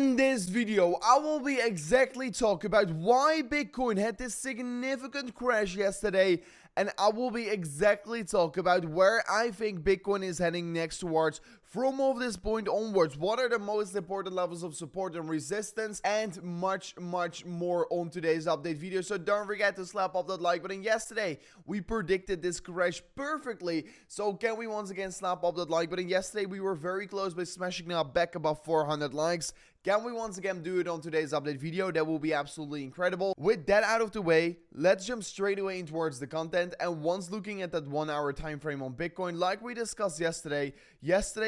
In this video, I will be exactly talking about why Bitcoin had this significant crash yesterday, and I will be exactly talk about where I think Bitcoin is heading next towards from of this point onwards. What are the most important levels of support and resistance, and much more on today's update video. So don't forget to slap up that like button. Yesterday, we predicted this crash perfectly. So can we once again slap up that like button? Yesterday, we were very close by smashing up back above 400 likes. Can we once again do it on today's update video? That will be absolutely incredible. With that out of the way, let's jump straight away in towards the content. And once looking at that 1 hour time frame on Bitcoin, like we discussed yesterday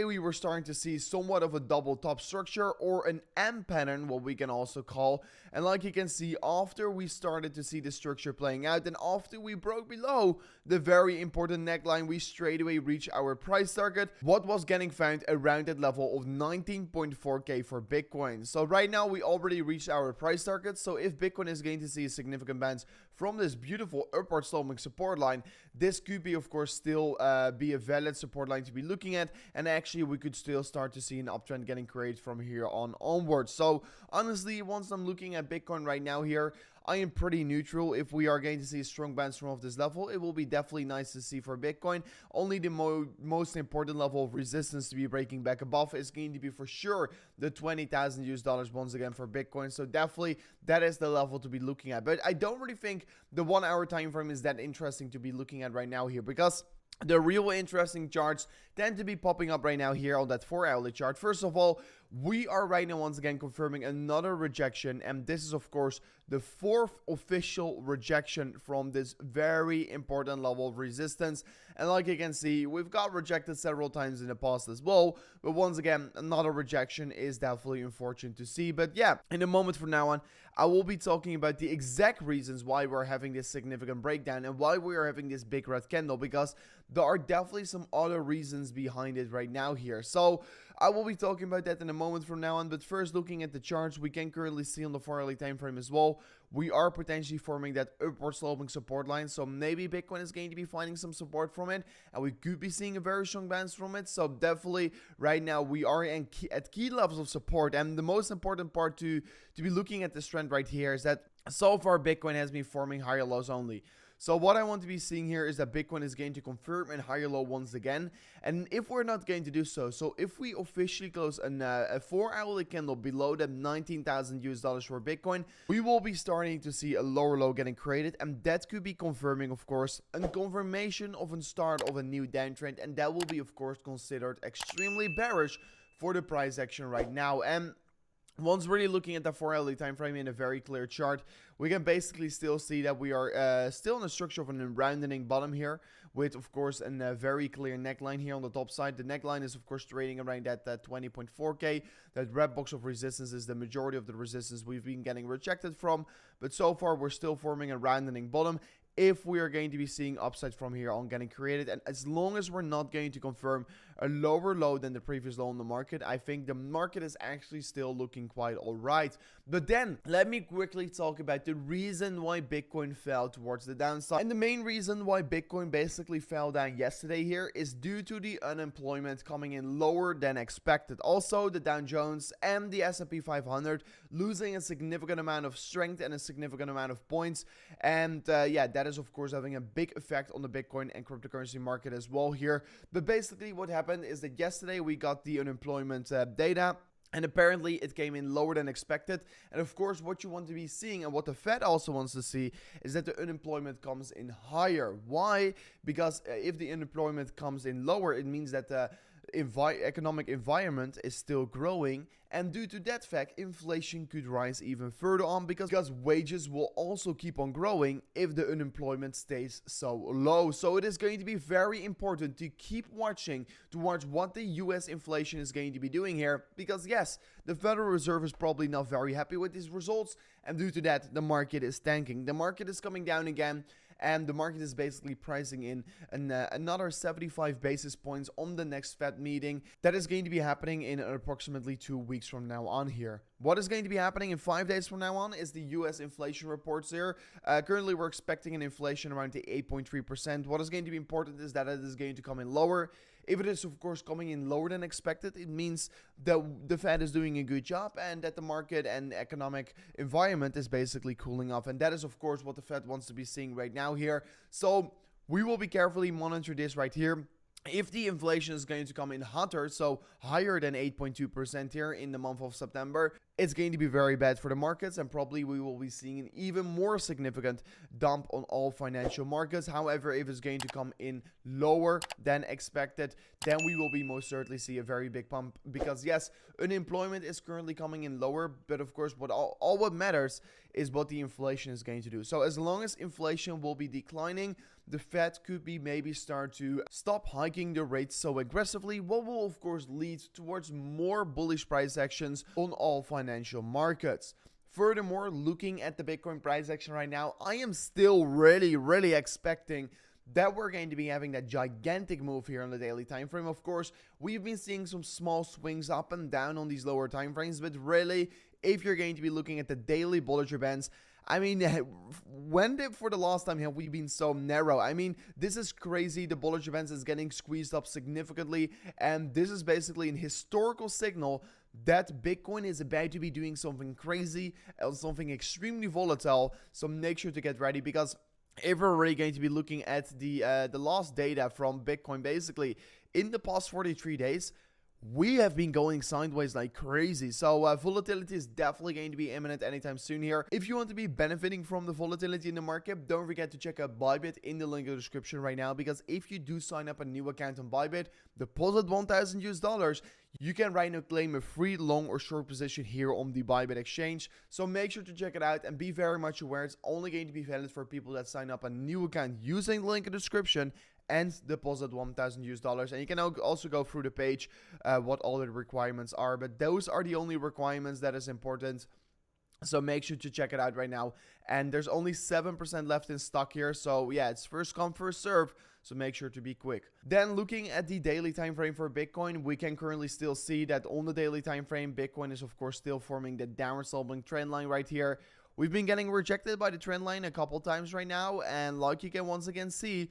we were starting to see somewhat of a double top structure, or an M pattern, what we can also call. And like you can see, after we started to see the structure playing out, and after we broke below the very important neckline, we straight away reached our price target, what was getting found around that level of 19.4k for Bitcoin. So right now we already reached our price target. So if Bitcoin is going to see a significant bounce from this beautiful upward sloping support line, this could be of course still be a valid support line to be looking at, and actually we could still start to see an uptrend getting created from here on onwards. So honestly, once I'm looking at Bitcoin right now here, I am pretty neutral. If we are going to see a strong bounce from off this level, it will be definitely nice to see for Bitcoin. Only the most important level of resistance to be breaking back above is going to be for sure the $20,000 once again for Bitcoin. So definitely that is the level to be looking at. But I don't really think the 1 hour time frame is that interesting to be looking at right now here, because the real interesting charts tend to be popping up right now here on that 4 hourly chart. First of all, we are right now once again confirming another rejection, and this is of course the fourth official rejection from this very important level of resistance. And like you can see, we've got rejected several times in the past as well, but once again, another rejection is definitely unfortunate to see. But yeah, in a moment from now on, I will be talking about the exact reasons why we're having this significant breakdown and why we are having this big red candle, because there are definitely some other reasons behind it right now here. So I will be talking about that in a moment from now on. But first, looking at the charts, we can currently see on the 4 hourly time frame as well, we are potentially forming that upward sloping support line. So maybe Bitcoin is going to be finding some support from it, and we could be seeing a very strong bounce from it. So definitely right now we are at key levels of support. And the most important part to be looking at this trend right here is that so far Bitcoin has been forming higher lows only. So what I want to be seeing here is that Bitcoin is going to confirm a higher low once again. And if we're not going to do so, if we officially close a 4 hourly candle below that $19,000 for Bitcoin, we will be starting to see a lower low getting created. And that could be confirming, of course, a confirmation of a start of a new downtrend. And that will be, of course, considered extremely bearish for the price action right now. And once really looking at the 4 hourly time frame in a very clear chart, we can basically still see that we are still in the structure of an rounding bottom here, with of course a very clear neckline here on the top side. The neckline is of course trading around that 20.4k. That red box of resistance is the majority of the resistance we've been getting rejected from, but so far we're still forming a rounding bottom. If we are going to be seeing upside from here on getting created, and as long as we're not going to confirm a lower low than the previous low in the market, I think the market is actually still looking quite alright. But then let me quickly talk about the reason why Bitcoin fell towards the downside. And the main reason why Bitcoin basically fell down yesterday here is due to the unemployment coming in lower than expected. Also, the Dow Jones and the S&P 500 losing a significant amount of strength and a significant amount of points. And yeah, that is of course having a big effect on the Bitcoin and cryptocurrency market as well here. But basically what happened is that yesterday we got the unemployment data, and apparently it came in lower than expected. And of course what you want to be seeing, and what the Fed also wants to see, is that the unemployment comes in higher. Why? Because if the unemployment comes in lower, it means that the economic environment is still growing, and due to that fact, inflation could rise even further on, because wages will also keep on growing if the unemployment stays so low. So it is going to be very important to keep watching towards what the US inflation is going to be doing here, because yes, the Federal Reserve is probably not very happy with these results, and due to that, the market is tanking. The market is coming down again, and the market is basically pricing in another 75 basis points on the next Fed meeting that is going to be happening in approximately 2 weeks from now on here. What is going to be happening in 5 days from now on is the US inflation reports here. Currently, we're expecting an inflation around the 8.3%. What is going to be important is that it is going to come in lower. If it is, of course, coming in lower than expected, it means that the Fed is doing a good job and that the market and economic environment is basically cooling off. And that is, of course, what the Fed wants to be seeing right now here. So we will be carefully monitor this right here. If the inflation is going to come in hotter, so higher than 8.2% here in the month of September, it's going to be very bad for the markets, and probably we will be seeing an even more significant dump on all financial markets. However, if it's going to come in lower than expected, then we will be most certainly see a very big pump, because yes, unemployment is currently coming in lower, but of course what matters is what the inflation is going to do. So as long as inflation will be declining, the Fed could be maybe start to stop hiking the rates so aggressively, what will of course lead towards more bullish price actions on all financial markets. Furthermore, looking at the Bitcoin price action right now, I am still really expecting that we're going to be having that gigantic move here on the daily time frame. Of course, we've been seeing some small swings up and down on these lower time frames, but really, if you're going to be looking at the daily Bollinger Bands, I mean, for the last time have we been so narrow? I mean, this is crazy. The Bollinger Bands is getting squeezed up significantly, and this is basically an historical signal that Bitcoin is about to be doing something crazy and something extremely volatile. So make sure to get ready, because if we're really going to be looking at the last data from Bitcoin, basically in the past 43 days, we have been going sideways like crazy. So volatility is definitely going to be imminent anytime soon here. If you want to be benefiting from the volatility in the market, don't forget to check out Bybit in the link in the description right now, because if you do sign up a new account on Bybit, deposit $1,000, you can right now claim a free long or short position here on the Bybit exchange. So make sure to check it out and be very much aware it's only going to be valid for people that sign up a new account using the link in the description and deposit $1,000. And you can also go through the page what all the requirements are, but those are the only requirements that is important. So make sure to check it out right now. And there's only 7% left in stock here, so yeah, it's first come first serve, so make sure to be quick. Then looking at the daily time frame for Bitcoin, we can currently still see that on the daily time frame, Bitcoin is of course still forming the downward sloping trend line right here. We've been getting rejected by the trend line a couple times right now, and like you can once again see,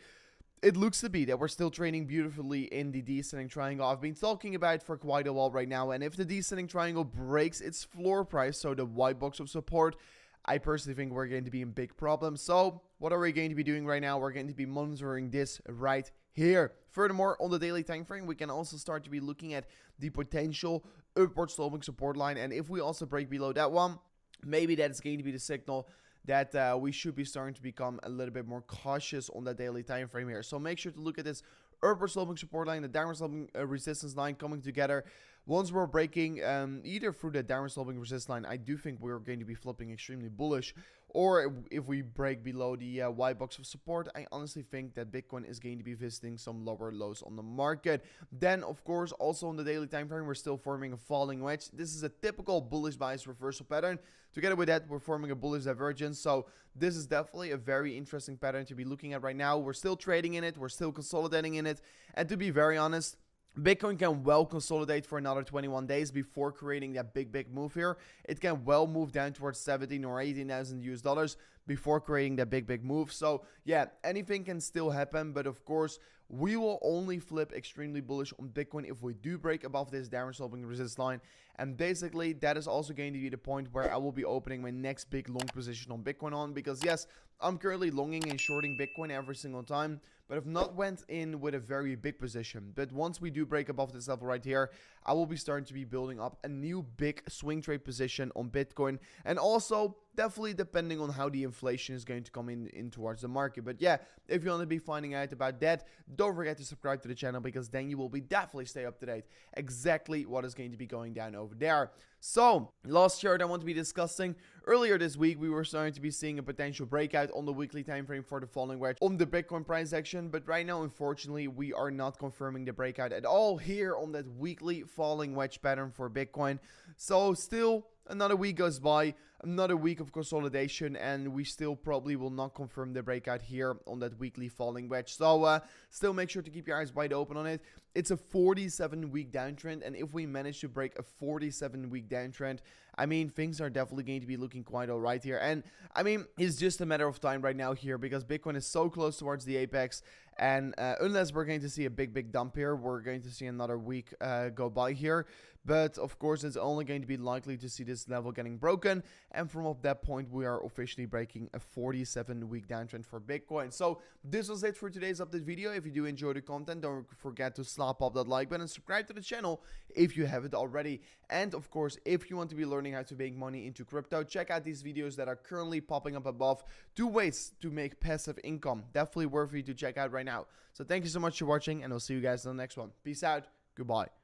it looks to be that we're still trading beautifully in the descending triangle I've been talking about for quite a while right now. And if the descending triangle breaks its floor price, so the white box of support, I personally think we're going to be in big problems. So what are we going to be doing right now? We're going to be monitoring this right here. Furthermore, on the daily time frame, we can also start to be looking at the potential upward sloping support line. And if we also break below that one, maybe that's going to be the signal that we should be starting to become a little bit more cautious on the daily time frame here. So make sure to look at this upward sloping support line, the downward sloping resistance line coming together. Once we're breaking either through the downward sloping resistance line, I do think we're going to be flipping extremely bullish. Or if we break below the Y box of support, I honestly think that Bitcoin is going to be visiting some lower lows on the market. Then, of course, also on the daily time frame, we're still forming a falling wedge. This is a typical bullish bias reversal pattern. Together with that, we're forming a bullish divergence. So this is definitely a very interesting pattern to be looking at right now. We're still trading in it. We're still consolidating in it. And to be very honest, Bitcoin can well consolidate for another 21 days before creating that big move here. It can well move down towards 17 or 18,000 US dollars before creating that big move. So yeah, anything can still happen, but of course we will only flip extremely bullish on Bitcoin if we do break above this downward sloping resistance line. And basically that is also going to be the point where I will be opening my next big long position on Bitcoin on, because yes, I'm currently longing and shorting Bitcoin every single time, but I've not went in with a very big position. But once we do break above this level right here, I will be starting to be building up a new big swing trade position on Bitcoin. And also definitely depending on how the inflation is going to come in towards the market. But yeah, if you want to be finding out about that, don't forget to subscribe to the channel, because then you will be definitely stay up to date exactly what is going to be going down over there. So last chart I want to be discussing, earlier this week we were starting to be seeing a potential breakout on the weekly time frame for the falling wedge on the Bitcoin price action, but right now unfortunately we are not confirming the breakout at all here on that weekly falling wedge pattern for Bitcoin. So still another week goes by, another week of consolidation, and we still probably will not confirm the breakout here on that weekly falling wedge. So still make sure to keep your eyes wide open on it. It's a 47-week downtrend, and if we manage to break a 47-week downtrend, I mean, things are definitely going to be looking quite all right here. And I mean, it's just a matter of time right now here, because Bitcoin is so close towards the apex, And unless we're going to see a big dump here, we're going to see another week go by here. But of course, it's only going to be likely to see this level getting broken, and from up that point we are officially breaking a 47-week downtrend for Bitcoin. So this was it for today's update video. If you do enjoy the content, don't forget to slap up that like button and subscribe to the channel if you haven't already. And of course, if you want to be learning how to make money into crypto, check out these videos that are currently popping up above. 2 ways to make passive income, definitely worth you to check out right now. So thank you so much for watching, and I'll see you guys in the next one. Peace out. Goodbye.